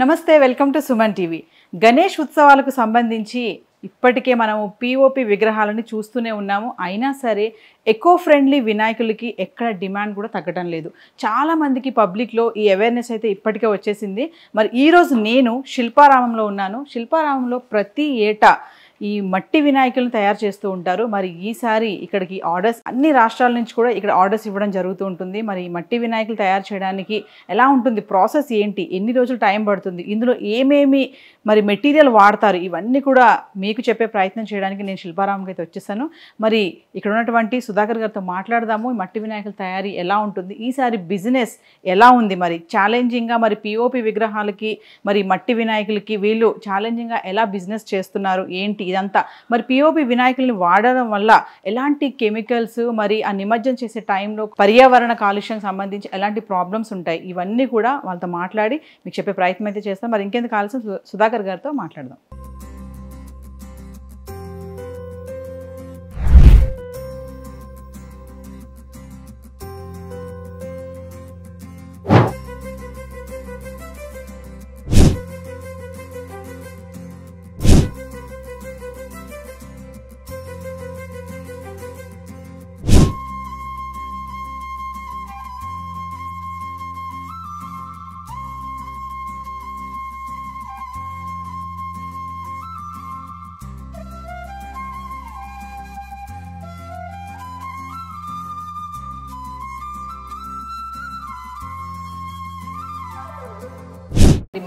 నమస్తే, welcome to Suman TV. Ganesh ఉత్సవాలకు సంబంధించి ఇప్పటికే మనము పిఓపి విగ్రహాలను చూస్తూనే ఉన్నాము. అయినా సరే ఎకో ఫ్రెండ్లీ వినాయకులకి ఎక్కడ డిమాండ్ కూడా తగ్గడం లేదు. చాలామందికి పబ్లిక్లో ఈ అవేర్నెస్ అయితే ఇప్పటికే వచ్చేసింది. మరి ఈరోజు నేను శిల్పారామంలో ఉన్నాను. శిల్పారామంలో ప్రతి ఏటా ఈ మట్టి వినాయకులను తయారు చేస్తూ ఉంటారు. మరి ఈసారి ఇక్కడికి ఆర్డర్స్ అన్ని రాష్ట్రాల నుంచి కూడా ఇక్కడ ఆర్డర్స్ ఇవ్వడం జరుగుతూ ఉంటుంది. మరి ఈ మట్టి వినాయకులు తయారు చేయడానికి ఎలా ఉంటుంది, ప్రాసెస్ ఏంటి, ఎన్ని రోజులు టైం పడుతుంది, ఇందులో ఏమేమి మరి మెటీరియల్ వాడతారు, ఇవన్నీ కూడా మీకు చెప్పే ప్రయత్నం చేయడానికి నేను శిల్పారామంకి అయితే వచ్చేసాను. మరి ఇక్కడ ఉన్నటువంటి సుధాకర్ గారితో మాట్లాడదాము. ఈ మట్టి వినాయకుల తయారీ ఎలా ఉంటుంది, ఈసారి బిజినెస్ ఎలా ఉంది, మరి ఛాలెంజింగ్గా మరి పిఓపి విగ్రహాలకి మరి మట్టి వినాయకులకి వీళ్ళు ఛాలెంజింగ్గా ఎలా బిజినెస్ చేస్తున్నారు ఏంటి ఇదంతా. మరి పిఓపి వినాయకుల్ని వాడడం వల్ల ఎలాంటి కెమికల్స్, మరి ఆ నిమజ్జనం చేసే టైంలో పర్యావరణ కాలుష్యం సంబంధించి ఎలాంటి ప్రాబ్లమ్స్ ఉంటాయి, ఇవన్నీ కూడా వాళ్ళతో మాట్లాడి మీకు చెప్పే ప్రయత్నం అయితే చేస్తాం. మరి ఇంకెందుకు కావాల్సిన సుధాకర్ గారితో మాట్లాడదాం.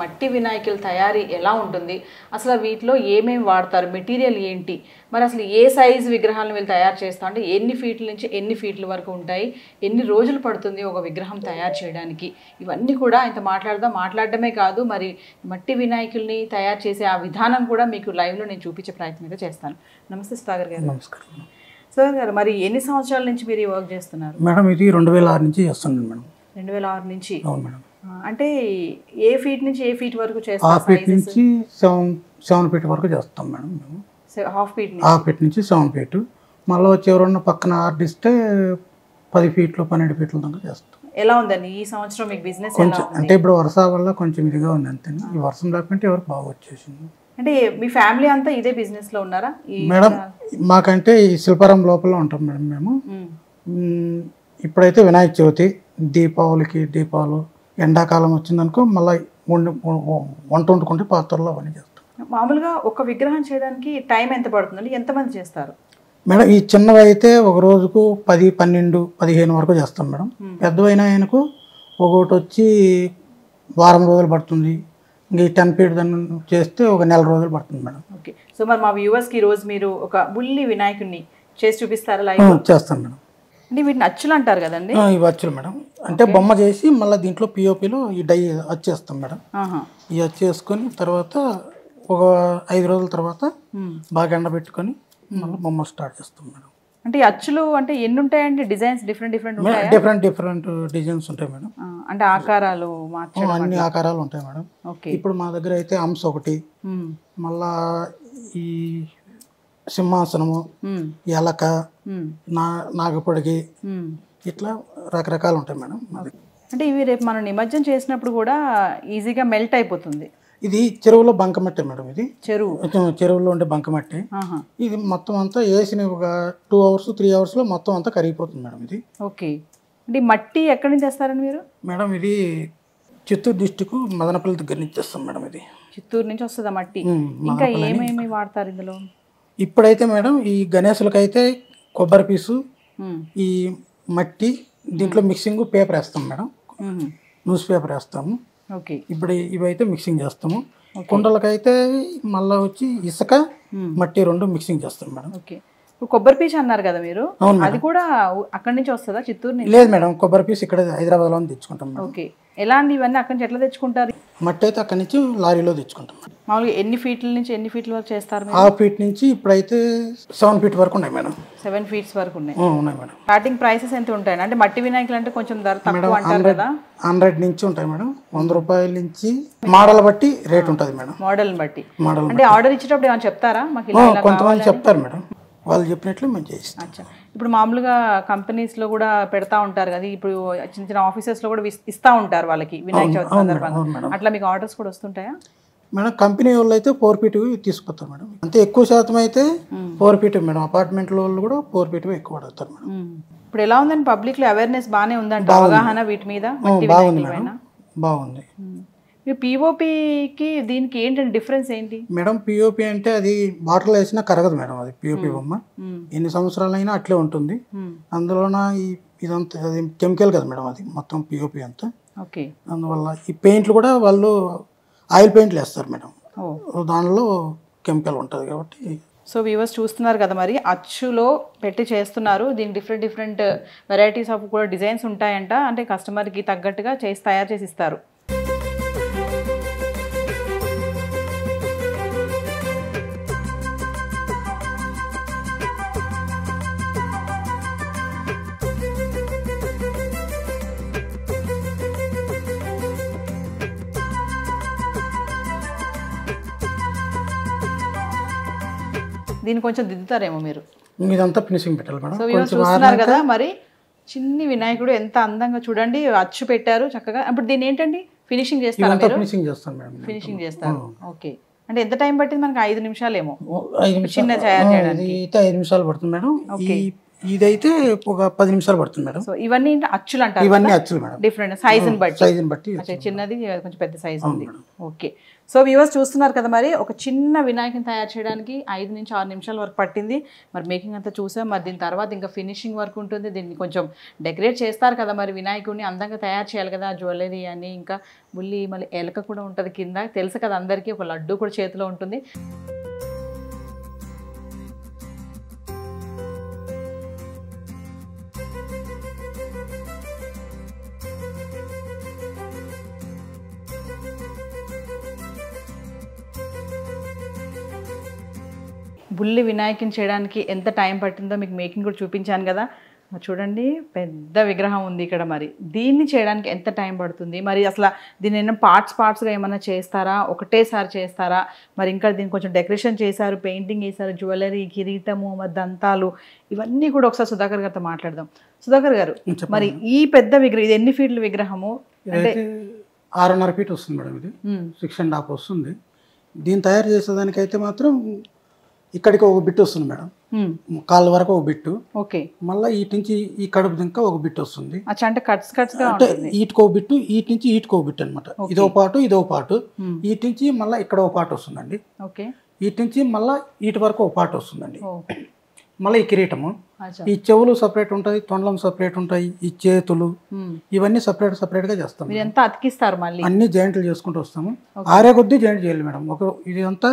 మట్టి వినాయకుల తయారీ ఎలా ఉంటుంది, అసలు వీటిలో ఏమేమి వాడతారు, మెటీరియల్ ఏంటి, మరి అసలు ఏ సైజు విగ్రహాలను వీళ్ళు తయారు చేస్తా అంటే ఎన్ని ఫీట్ల నుంచి ఎన్ని ఫీట్ల వరకు ఉంటాయి, ఎన్ని రోజులు పడుతుంది ఒక విగ్రహం తయారు చేయడానికి, ఇవన్నీ కూడా ఇంత మాట్లాడడమే కాదు, మరి మట్టి వినాయకుల్ని తయారు చేసే ఆ విధానం కూడా మీకు లైవ్లో నేను చూపించే ప్రయత్నం అయితే చేస్తాను. నమస్తే సుధాకర్ గారు. నమస్కారం సుధాకర్ గారు, మరి ఎన్ని సంవత్సరాల నుంచి మీరు ఈ వర్క్ చేస్తున్నారు? మేడం ఇది 2006 నుంచి చేస్తున్నాను మేడం. 2006 నుంచి? అవును మేడం. అంటే ఏ ఫీట్ నుంచి ఏ ఫీట్ వరకు చేస్తాం? హాఫ్ ఫీట్ నుంచి 7 ఫీట్ వరకు చేస్తాం మేడం మేము. హాఫ్ ఫీట్ నుంచి 7 ఫీట్. మళ్ళీ వచ్చి ఎవరన్నా పక్కన ఆర్డిస్తే 10 ఫీట్లు 12 ఫీట్ల దాకా చేస్తాం. ఎలా ఉందండి ఈ సంవత్సరం మీకు బిజినెస్? కొంచెం అంటే ఇప్పుడు వర్షం వల్ల కొంచెం ఇదిగా ఉంది అంతే. ఈ వర్షం లేకుంటే ఎవరు బాగా వచ్చేసింది. అంటే మీ ఫ్యామిలీ అంతా ఇదే బిజినెస్ లో ఉన్నారా? మేడం మాకంటే ఈ శిల్పారాం లోపల ఉంటాం మేడం మేము. ఇప్పుడైతే వినాయక చవితి, దీపాలు ఎండాకాలం వచ్చిందనుకో మళ్ళీ వంట వండుకుంటే పాత్రలో అవన్నీ చేస్తాం. మామూలుగా ఒక విగ్రహం చేయడానికి టైం ఎంత పడుతుందండి, ఎంతమంది చేస్తారు? మేడం ఈ చిన్నవి అయితే ఒక రోజుకు 10, 12, 15 వరకు చేస్తాం మేడం. పెద్దవైన ఆయనకు ఒకటి వచ్చి వారం రోజులు పడుతుంది. ఇంక ఈ 10 ఫీట్ దాన్ని చేస్తే ఒక నెల రోజులు పడుతుంది మేడం. ఓకే. సో మరి మా వ్యూవర్స్కి ఈరోజు మీరు ఒక బుల్లి వినాయకుడిని చేసి చూపిస్తారా లైవ్? చేస్తాను మేడం. అంటే వీటిని అచ్చులు అంటారు కదండి? ఇవి అచ్చులు మేడం. అంటే బొమ్మ చేసి మళ్ళీ దీంట్లో పిఓపిలో ఈ డై అచ్చేస్తాం మేడం. ఈ అచ్చేసుకొని తర్వాత ఒక 5 రోజుల తర్వాత బాగా ఎండబెట్టుకొని మళ్ళీ బొమ్మ స్టార్ట్ చేస్తాం మేడం. అంటే అచ్చులు అంటే ఎన్ని ఉంటాయండి? డిజైన్స్ డిఫరెంట్ డిఫరెంట్ డిజైన్స్ ఉంటాయి మేడం. అంటే ఆకారాలు మార్చడం అన్ని ఆకారాలు ఉంటాయి మేడం. ఇప్పుడు మా దగ్గర అయితే హంస ఒకటి, మళ్ళా ఈ సింహాసనము, ఎలక, నాగపొడిగి, ఇట్లా రకరకాలు ఉంటాయి మేడం. అంటే ఇవి రేపు మనం నిమజ్జనం చేసినప్పుడు కూడా ఈజీగా మెల్ట్ అయిపోతుంది. ఇది చెరువులో బంకమట్టి మేడం. ఇది చెరువులో ఉండే బంకమట్టి. ఇది మొత్తం అంతా వేసిన ఒక 2 hours 3 hours లో మొత్తం అంతా కరిగిపోతుంది మేడం ఇది. ఓకే. అంటే మట్టి ఎక్కడి నుంచి తెస్తారండి మీరు? మేడం ఇది చిత్తూరు డిస్టిక్ మదనపల్లి దగ్గర నుంచి తెస్తాం మేడం. ఇది చిత్తూరు నుంచి వస్తుందా మట్టి? ఇంకా ఏమేమి వాడతారు ఇందులో? ఇప్పుడైతే మేడం ఈ గణేశులకైతే కొబ్బరి పీసు, ఈ మట్టి, దీంట్లో మిక్సింగ్ పేపర్ వేస్తాం మేడం. న్యూస్ పేపర్ వేస్తాము. ఇప్పుడు ఇవైతే మిక్సింగ్ చేస్తాము. కుండలకైతే మళ్ళీ వచ్చి ఇసుక, మట్టి 2 మిక్సింగ్ చేస్తాం మేడం. కొబ్బరి పీచు అన్నారు కదా మీరు, అది కూడా అక్కడి నుంచి వస్తుందా చిత్తూరు నుంచి? లేదు మేడం, కొబ్బరి పీసు ఇక్కడ హైదరాబాద్లో తెచ్చుకుంటాం మేడం. ఓకే. ఎలా అండి ఇవన్నీ అక్కడి నుంచి ఎట్లా తెచ్చుకుంటారు? మట్టి అయితే అక్కడి నుంచి లారీలో తెచ్చుకుంటాం. మామూలుగా ఎన్ని ఫీట్ల నుంచి ఎన్ని ఫీట్ల వరకు చేస్తారు? హాఫ్ ఫీట్ నుంచి ఇప్పుడైతే 7 ఫీట్ వరకు ఉన్నాయి మేడం. 7 ఫీట్స్ వరకు ఉన్నాయి మేడం. స్టార్టింగ్ ప్రైసెస్ ఎంత ఉంటాయి? అంటే మట్టి వినాయకులు అంటే కొంచెం ధర తక్కువ అంటారు కదా? 100 నుంచి ఉంటాయి మేడం. 100 రూపాయల నుంచి మోడల్ బట్టి రేట్ ఉంటుంది మేడం. మోడల్ బట్టి. అంటే ఆర్డర్ ఇచ్చేటప్పుడు ఏమైనా చెప్తారా? కొంతమంది చెప్తారు మేడం. వాళ్ళు చెప్పినట్లు మేము చేయిస్తాం. అచ్చా, ఇప్పుడు మామూలుగా కంపెనీస్లో కూడా పెడతా ఉంటారు కదా, ఇప్పుడు చిన్న చిన్న ఆఫీసెస్లో కూడా ఇస్తూ ఉంటారు వాళ్ళకి వినాయక చవితి సందర్భంగా, అట్లా మీకు ఆర్డర్స్ కూడా వస్తుంటాయా? మేడం కంపెనీ వాళ్ళు అయితే 4 feet తీసుకొస్తారు మేడం. అంతే ఎక్కువ శాతం అయితే 4 feet మేడం. అపార్ట్మెంట్ వాళ్ళు కూడా 4 feet ఎక్కువ అడుగుతారు మేడం. ఇప్పుడు ఎలా ఉందండి పబ్లిక్లో అవేర్నెస్ బాగానే ఉందండి, అవగాహన వీటి మీద? బాగుంది మేడం, బాగుంది. పిఓపికి దీనికి ఏంటంటే డిఫరెన్స్ ఏంటి మేడం? పిఓపి అంటే అది వాటర్లో వేసినా కరగదు మేడం. అది పిఓపి బొమ్మ ఎన్ని సంవత్సరాలైనా అట్లే ఉంటుంది. అందులోన ఇదంతా అది కెమికల్ కదా మేడం, అది మొత్తం పిఓపి అంతా. ఓకే. అందువల్ల ఈ పెయింట్లు కూడా వాళ్ళు ఆయిల్ పెయింట్లు వేస్తారు మేడం, దానిలో కెమికల్ ఉంటుంది కాబట్టి. సో వ్యూవర్స్ చూస్తున్నారు కదా, మరి అచ్చులో పెట్టి చేస్తున్నారు. దీనికి డిఫరెంట్ వెరైటీస్ ఆఫ్ కూడా డిజైన్స్ ఉంటాయంట, అంటే కస్టమర్కి తగ్గట్టుగా తయారు చేసి ఇస్తారు. దీన్ని కొంచెం దిద్దుతారేమో మీరు? ఇదంతా ఫినిషింగ్ పెట్టాలి మేడం. సో చూస్తున్నారు కదా, మరి చిన్ని వినాయకుడు ఎంత అందంగా చూడండి, అచ్చు పెట్టారు చక్కగా. ఇప్పుడు దీన్ని ఏంటండి ఫినిషింగ్ చేస్తారు? ఫినిషింగ్ చేస్తాను మేడం. ఫినిషింగ్ చేస్తారు. ఓకే. అంటే ఎంత టైం పట్టింది మనకి? 5 నిమిషాలేమో చిన్న తయారు చేయడానికి? 5 నిమిషాలు పడుతుంది మేడం. ఇదైతే ఒక 10 నిమిషాలు పడుతుంది మేడం. సో ఇవన్నీ అచ్చులు అంటారు? ఇవన్నీ అచ్చులు మేడం, డిఫరెంట్ సైజుని బట్టి. చిన్నది కొంచెం పెద్ద సైజు ఉంది. ఓకే. సో వ్యూవర్స్ చూస్తున్నారు కదా, మరి ఒక చిన్న వినాయకుని తయారు చేయడానికి 5 నుంచి 6 నిమిషాల వరకు పట్టింది. మరి మేకింగ్ అంతా చూసాం. మరి దీని తర్వాత ఇంకా ఫినిషింగ్ వర్క్ ఉంటుంది. దీన్ని కొంచెం డెకరేట్ చేస్తారు కదా, మరి వినాయకుడిని అందంగా తయారు చేయాలి కదా, జ్యువెలరీ అని, ఇంకా బుల్లి మళ్ళీ ఎలక కూడా ఉంటుంది కింద, తెలుసు కదా అందరికీ. ఒక లడ్డు కూడా చేతిలో ఉంటుంది. బుల్లి వినాయకుని చేయడానికి ఎంత టైం పట్టిందో మీకు మేకింగ్ కూడా చూపించాను కదా. చూడండి, పెద్ద విగ్రహం ఉంది ఇక్కడ. మరి దీన్ని చేయడానికి ఎంత టైం పడుతుంది? మరి అసలు దీన్ని ఏమైనా పార్ట్స్గా ఏమైనా చేస్తారా, ఒకటేసారి చేస్తారా? మరి ఇంకా దీన్ని కొంచెం డెకరేషన్ చేశారు, పెయింటింగ్ వేశారు, జ్యువెలరీ, కిరీటము, మరి దంతాలు, ఇవన్నీ కూడా ఒకసారి సుధాకర్ గారితో మాట్లాడదాం. సుధాకర్ గారు, మరి ఈ పెద్ద విగ్రహం ఇది ఎన్ని ఫీట్ల విగ్రహము? అంటే 6.5 feet వస్తుంది మేడం. ఇది 6.5 వస్తుంది. దీన్ని తయారు చేసేదానికైతే మాత్రం ఇక్కడికి ఒక బిట్ వస్తుంది మేడం, కాళ్ళ వరకు ఒక బిట్టు. ఓకే. మళ్ళీ ఈటి నుంచి ఈ కడుపు ఇంకా ఒక బిట్ వస్తుంది. అంటే కట్స్ అంటే ఈటికో బిట్టు, ఈటి నుంచి ఈటికో బిట్ అనమాట. ఇదో పాటు ఈటి నుంచి మళ్ళీ ఇక్కడ ఒక పాటు వస్తుందండి. ఓకే. ఈటి నుంచి మళ్ళీ ఈటి వరకు ఒక పాటు వస్తుందండి. మళ్ళీ ఈ కిరీటము, ఈ చెవులు సపరేట్ ఉంటాయి, తొండలం సపరేట్ ఉంటాయి, ఈ చేతులు ఇవన్నీ సపరేట్ గా చేస్తాం. ఎంత అతికిస్తారు? మళ్ళీ అన్ని జాయింట్లు చేసుకుంటూ వస్తాము. ఆరే కొద్దీ జాయింట్ చేయాలి మేడం. ఇది అంతా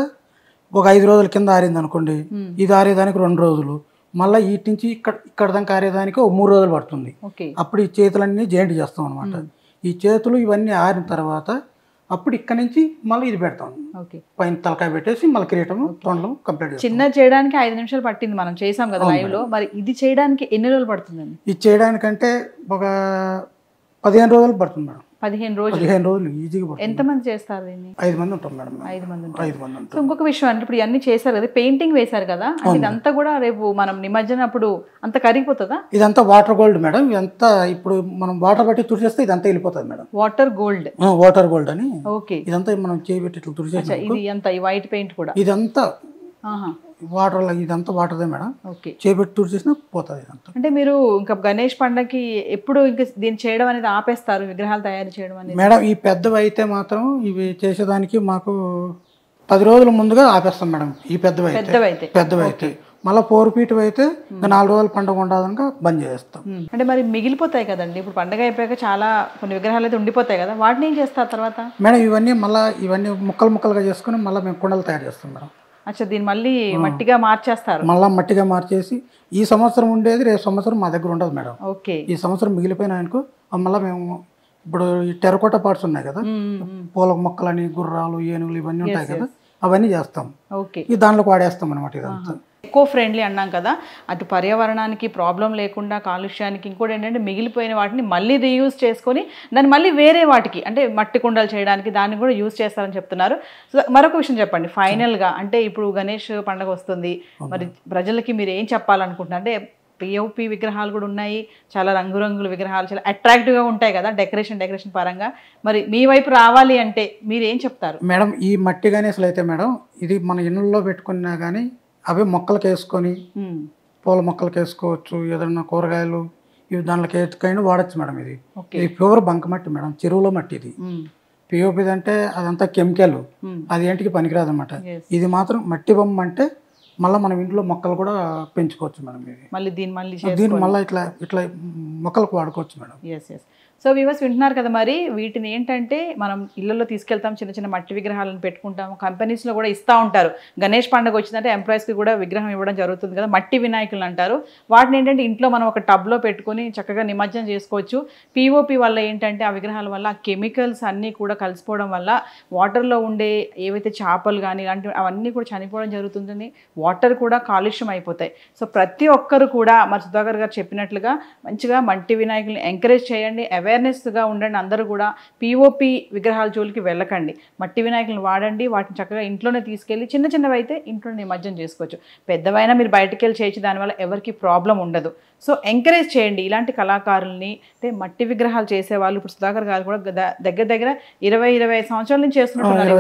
ఒక 5 రోజుల కింద ఆరింది అనుకోండి, ఇది ఆరేదానికి 2 రోజులు, మళ్ళీ వీటి నుంచి ఇక్కడ దాకా ఆరేదానికి ఒక 3 రోజులు పడుతుంది. అప్పుడు ఈ చేతులన్నీ జాయింట్ చేస్తాం అనమాట. ఈ చేతులు ఇవన్నీ ఆరిన తర్వాత అప్పుడు ఇక్కడ నుంచి మళ్ళీ ఇది పెడతాం, పైన తలకాయ పెట్టేసి మళ్ళీ కిరీటం తొండలం కంప్లీట్ చేస్తాం. చిన్న చేయడానికి 5 నిమిషాలు పట్టింది, మనం చేసాం కదా లైవ్ లో. మరి ఇది చేయడానికి ఎన్ని రోజులు పడుతుందండి? ఇది చేయడానికంటే ఒక 15 రోజులు పడుతుంది మేడం. 15 రోజులు ఈజీగా పడుతుంది. ఎంతమంది చేస్తారు దీన్ని? 5 మంది ఉంటాం మేడం. 5 మంది ఉంటాం. సో ఇంకొక విషయం అంటే, ఇప్పుడు ఇవన్నీ చేశారు కదా, పెయింటింగ్ వేశారు కదా, ఇదంతా కూడా రేపు మనం నిమజ్జనం అప్పుడు అంత కరిగిపోతుందా? ఇదంతా వాటర్ గోల్డ్ మేడం. ఇదంతా ఇప్పుడు మనం వాటర్ బట్టి తుడిచేస్తే ఇదంతా వెళ్ళిపోతుంది మేడం. వాటర్ గోల్డ్ అని. ఓకే. ఇదంతా మనం చేయబెట్టి ఇట్లా తుడిచేస్తే ఇది అంతా ఈ వైట్ పెయింట్ కూడా ఇదంతా వాటర్, ఇదంతా వాటర్దే మేడం. ఓకే. చేపెట్టి తుడిచేసినా పోతుంది ఇదంతా. అంటే మీరు ఇంకా గణేష్ పండగకి ఎప్పుడు ఇంకా దీన్ని చేయడం అనేది ఆపేస్తారు, విగ్రహాలు తయారు చేయడం అనేది? మేడం ఈ పెద్దవి అయితే మాత్రం ఇవి చేసేదానికి మాకు 10 రోజుల ముందుగా ఆపేస్తాం మేడం. ఈ పెద్దవి అయితే మళ్ళీ 4 feet అయితే 4 రోజులు పండుగ ఉండదాక బంద్ చేస్తాం. అంటే మరి మిగిలిపోతాయి కదండి, ఇప్పుడు పండుగ అయిపోయాక చాలా కొన్ని విగ్రహాలు అయితే ఉండిపోతాయి కదా, వాటిని ఏం చేస్తారు తర్వాత? మేడం ఇవన్నీ ముక్కలుగా చేసుకుని మళ్ళీ మేము కుండలు తయారు చేస్తాం మేడం. అచ్చా, దీన్ని మళ్ళీ మట్టిగా మార్చేస్తారు? మళ్ళీ మట్టిగా మార్చేసి ఈ సంవత్సరం ఉండేది రేపు సంవత్సరం మా దగ్గర ఉండదు మేడం. ఓకే. ఈ సంవత్సరం మిగిలిపోయినా అనుకో మళ్ళీ మేము ఇప్పుడు ఈ టెరకోట పార్ట్స్ ఉన్నాయి కదా, పూల మొక్కలని, గుర్రాలు, ఏనుగులు ఇవన్నీ ఉంటాయి కదా, అవన్నీ చేస్తాం. ఓకే. ఈ దాంట్లోకి వాడేస్తాం అనమాట. ఇదంతా ఎకో ఫ్రెండ్లీ అన్నాం కదా, అటు పర్యావరణానికి ప్రాబ్లం లేకుండా కాలుష్యానికి, ఇంకోటి ఏంటంటే మిగిలిపోయిన వాటిని మళ్ళీ రీయూజ్ చేసుకొని దాన్ని మళ్ళీ వేరే వాటికి అంటే మట్టి కుండలు చేయడానికి దాన్ని కూడా యూజ్ చేస్తారని చెప్తున్నారు. సో మరొక విషయం చెప్పండి ఫైనల్గా, అంటే ఇప్పుడు గణేష్ పండుగ వస్తుంది, మరి ప్రజలకి మీరు ఏం చెప్పాలనుకుంటున్నారు? అంటే పిఓపి విగ్రహాలు కూడా ఉన్నాయి, చాలా రంగురంగుల విగ్రహాలు చాలా అట్రాక్టివ్గా ఉంటాయి కదా డెకరేషన్ పరంగా. మరి మీ వైపు రావాలి అంటే మీరు ఏం చెప్తారు? మేడం ఈ మట్టి గణేశులు అయితే మేడం ఇది మన ఇళ్ళల్లో పెట్టుకున్నా కానీ అవే మొక్కలకి వేసుకొని పూల మొక్కలకి వేసుకోవచ్చు, ఏదన్నా కూరగాయలు ఇవి దాంట్లోకి వేసుకైనా వాడచ్చు మేడం. ఇది ప్యూర్ బంక మట్టి మేడం, చెరువులో మట్టి. ఇది పిఓపి అంటే అదంతా కెమికల్, అది ఏంటికి పనికిరాదు అనమాట. ఇది మాత్రం మట్టి బొమ్మ అంటే మళ్ళీ మనం ఇంట్లో మొక్కలు కూడా పెంచుకోవచ్చు మేడం. ఇది దీన్ని మళ్ళీ ఇట్లా ఇట్లా మొక్కలకు వాడుకోవచ్చు madam. Yes yes. So viewers వింటున్నారు కదా, మరి వీటిని ఏంటంటే మనం ఇళ్లలో తీసుకెళ్తాం, చిన్న చిన్న మట్టి విగ్రహాలను పెట్టుకుంటాము, కంపెనీస్లో కూడా ఇస్తూ ఉంటారు. గణేష్ పండుగ వచ్చిందంటే ఎంప్లాయీస్కి కూడా విగ్రహం ఇవ్వడం జరుగుతుంది కదా, మట్టి వినాయకులు అంటారు. వాటిని ఏంటంటే ఇంట్లో మనం ఒక టబ్లో పెట్టుకొని చక్కగా నిమజ్జనం చేసుకోవచ్చు. పిఓపి వల్ల ఏంటంటే ఆ విగ్రహాల వల్ల ఆ కెమికల్స్ అన్నీ కూడా కలిసిపోవడం వల్ల వాటర్లో ఉండే ఏవైతే చేపలు కానీ ఇలాంటివి అవన్నీ కూడా చనిపోవడం జరుగుతుంది, వాటర్ కూడా కాలుష్యం అయిపోతాయి. సో ప్రతి ఒక్కరు కూడా మరి సుధాకర్ గారు చెప్పినట్లుగా మంచిగా మట్టి వినాయకుల్ని ఎంకరేజ్ చేయండి, అవేర్నెస్గా ఉండండి. అందరూ కూడా పిఓపి విగ్రహాల జోలికి వెళ్ళకండి, మట్టి వినాయకులను వాడండి. వాటిని చక్కగా ఇంట్లోనే తీసుకెళ్ళి చిన్న చిన్నవి అయితే ఇంట్లోనే నిమజ్జనం చేసుకోవచ్చు, పెద్దవైనా మీరు బయటకు వెళ్ళి చేయొచ్చు, దానివల్ల ఎవరికి ప్రాబ్లం ఉండదు. సో ఎంకరేజ్ చేయండి ఇలాంటి కళాకారుల్ని. అంటే మట్టి విగ్రహాలు చేసేవాళ్ళు ఇప్పుడు సుధాకర్ గారు కూడా దగ్గర 20-25 సంవత్సరాల నుంచి చేస్తున్నట్టున్నారు.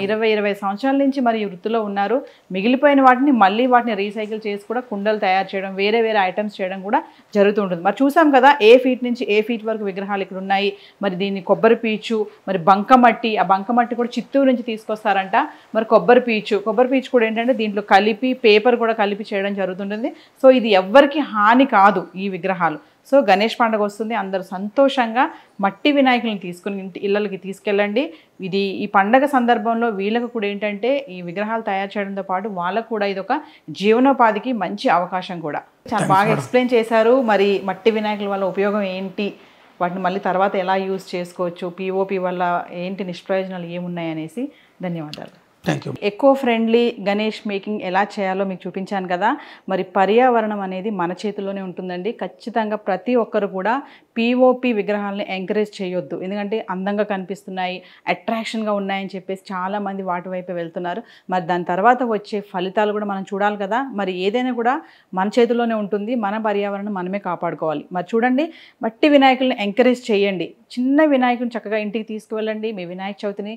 20 సంవత్సరాల నుంచి మరి ఈ వృత్తిలో ఉన్నారు. మిగిలిపోయిన వాటిని మళ్ళీ వాటిని రీసైకిల్ చేసి కూడా కుండలు తయారు చేయడం, వేరే ఐటమ్స్ చేయడం కూడా జరుగుతూ ఉంటుంది. మరి చూసాం కదా ఏ ఫీట్ నుంచి ఏ ఫీట్ వరకు విగ్రహాలు ఇక్కడ ఉన్నాయి. మరి దీన్ని కొబ్బరి పీచు, మరి బంకమట్టి, ఆ బంకమట్టి కూడా చిత్తూరు నుంచి తీసుకొస్తారంట. మరి కొబ్బరి పీచు కూడా ఏంటంటే దీంట్లో కలిపి పేపర్ కూడా కలిపి చేయడం జరుగుతుంటుంది. సో ఇది ఎవ్వరికి హాని కాదు ఈ విగ్రహాలు. సో గణేష్ పండుగ వస్తుంది, అందరూ సంతోషంగా మట్టి వినాయకులను తీసుకుని ఇళ్ళకి తీసుకెళ్ళండి. ఇది ఈ పండగ సందర్భంలో వీళ్ళకు కూడా ఏంటంటే ఈ విగ్రహాలు తయారు చేయడంతో పాటు వాళ్ళకు కూడా ఇది ఒక జీవనోపాధికి మంచి అవకాశం కూడా. చాలా బాగా ఎక్స్ప్లెయిన్ చేశారు. మరి మట్టి వినాయకుల వల్ల ఉపయోగం ఏంటి, వాటిని మళ్ళీ తర్వాత ఎలా యూజ్ చేసుకోవచ్చు, పిఓపి వల్ల ఏంటి నిష్ప్రయోజనాలు ఏమున్నాయి అనేసి. ధన్యవాదాలు. ఎకో ఫ్రెండ్లీ గణేష్ మేకింగ్ ఎలా చేయాలో మీకు చూపించాను కదా. మరి పర్యావరణం అనేది మన చేతిలోనే ఉంటుందండి. ఖచ్చితంగా ప్రతి ఒక్కరు కూడా పిఓపి విగ్రహాలని ఎంకరేజ్ చేయొద్దు, ఎందుకంటే అందంగా కనిపిస్తున్నాయి, అట్రాక్షన్గా ఉన్నాయని చెప్పేసి చాలామంది వాటి వైపు వెళ్తున్నారు. మరి దాని తర్వాత వచ్చే ఫలితాలు కూడా మనం చూడాలి కదా. మరి ఏదైనా కూడా మన చేతిలోనే ఉంటుంది, మన పర్యావరణం మనమే కాపాడుకోవాలి. మరి చూడండి, మట్టి వినాయకుల్ని ఎంకరేజ్ చేయండి. చిన్న వినాయకుని చక్కగా ఇంటికి తీసుకువెళ్ళండి, మీ వినాయక చవితిని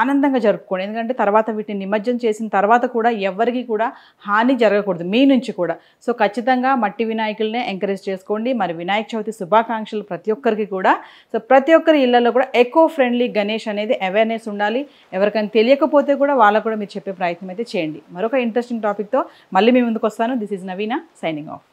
ఆనందంగా జరుపుకోండి. ఎందుకంటే తర్వాత వీటిని నిమజ్జనం చేసిన తర్వాత కూడా ఎవరికి కూడా హాని జరగకూడదు మీ నుంచి కూడా. సో ఖచ్చితంగా మట్టి వినాయకులనే ఎంకరేజ్ చేసుకోండి. మరి వినాయక చవితి శుభాకాంక్షలు ప్రతి ఒక్కరికి కూడా. సో ప్రతి ఒక్కరి ఇళ్లలో కూడా ఎకో ఫ్రెండ్లీ గణేష్ అనేది అవేర్నెస్ ఉండాలి. ఎవరికైనా తెలియకపోతే కూడా వాళ్ళకు కూడా మీరు చెప్పే ప్రయత్నం అయితే చేయండి. మరొక ఇంట్రెస్టింగ్ టాపిక్తో మళ్ళీ మీ ముందుకు వస్తాను. This is Naveena signing of.